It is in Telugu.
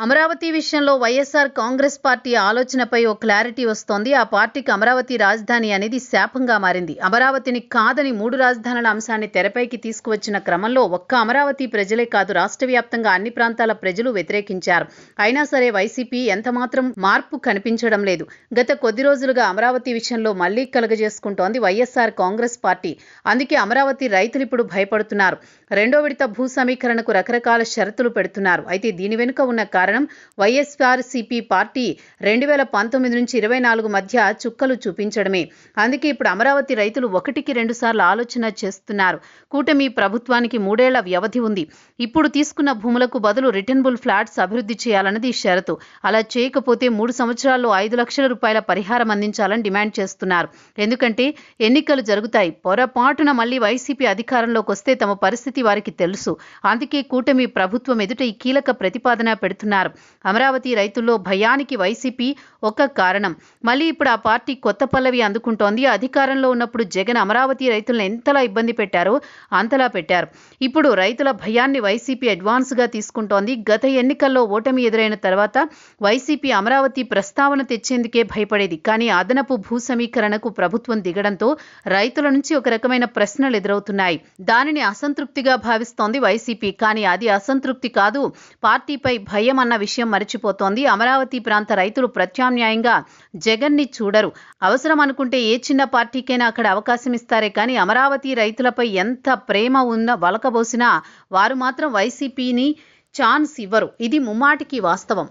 అమరావతి విషయంలో వైఎస్ఆర్ కాంగ్రెస్ పార్టీ ఆలోచనపై ఓ క్లారిటీ వస్తోంది. ఆ పార్టీకి అమరావతి రాజధాని అనేది శాపంగా మారింది. అమరావతిని కాదని 3 రాజధానుల అంశాన్ని తెరపైకి తీసుకువచ్చిన క్రమంలో ఒక్క అమరావతి ప్రజలే కాదు, రాష్ట్ర వ్యాప్తంగా అన్ని ప్రాంతాల ప్రజలు వ్యతిరేకించారు. అయినా సరే వైసీపీ ఎంతమాత్రం మార్పు కనిపించడం లేదు. గత కొద్ది రోజులుగా అమరావతి విషయంలో మళ్లీ కలుగజేసుకుంటోంది వైఎస్ఆర్ కాంగ్రెస్ పార్టీ. అందుకే అమరావతి రైతులు ఇప్పుడు భయపడుతున్నారు. రెండో విడత భూ సమీకరణకు రకరకాల షరతులు పెడుతున్నారు. అయితే దీని వెనుక ఉన్న కారణం వైఎస్ఆర్సీపీ పార్టీ 2019 నుంచి 24 మధ్య చుక్కలు చూపించడమే. అందుకే ఇప్పుడు అమరావతి రైతులు 1కి 2 సార్లు ఆలోచన చేస్తున్నారు. కూటమి ప్రభుత్వానికి 3 ఏళ్ల వ్యవధి ఉంది. ఇప్పుడు తీసుకున్న భూములకు బదులు రిటర్నబుల్ ఫ్లాట్స్ అభివృద్ధి చేయాలన్నది షరతు. అలా చేయకపోతే 3 సంవత్సరాల్లో 5 లక్షల రూపాయల పరిహారం అందించాలని డిమాండ్ చేస్తున్నారు. ఎందుకంటే ఎన్నికలు జరుగుతాయి. పొరపాటున మళ్లీ వైసీపీ అధికారంలోకి వస్తే తమ పరిస్థితి వారికి తెలుసు. అందుకే కూటమి ప్రభుత్వం ఎదుట ఈ కీలక ప్రతిపాదన పెడుతున్నారు. అమరావతి రైతుల్లో భయానికి వైసీపీ ఒక కారణం. మళ్ళీ ఇప్పుడు ఆ పార్టీ కొత్త పల్లవి అందుకుంటోంది. అధికారంలో ఉన్నప్పుడు జగన్ అమరావతి రైతులను ఎంతలా ఇబ్బంది పెట్టారో అంతలా పెట్టారు. ఇప్పుడు రైతుల భయాన్ని వైసీపీ అడ్వాన్స్గా తీసుకుంటోంది. గత ఎన్నికల్లో ఓటమి ఎదురైన తర్వాత వైసీపీ అమరావతి ప్రస్తావన తెచ్చేందుకే భయపడేది. కానీ అదనపు భూ సమీకరణకు ప్రభుత్వం దిగడంతో రైతుల నుంచి ఒక రకమైన ప్రశ్నలు ఎదురవుతున్నాయి. దానిని అసంతృప్తిగా భావిస్తోంది వైసీపీ. కానీ అది అసంతృప్తి కాదు, పార్టీపై భయం అన్న విషయం మరిచిపోతోంది. అమరావతి ప్రాంత రైతులు ప్రత్యామ్నాయంగా జగన్ని చూడరు. అవసరం అనుకుంటే ఏ చిన్న పార్టీకైనా అక్కడ అవకాశం ఇస్తారే కానీ అమరావతి రైతులపై ఎంత ప్రేమ ఉన్న వలకబోసినా వారు మాత్రం వైసీపీని ఛాన్స్ ఇవ్వరు. ఇది ముమ్మాటికి వాస్తవం.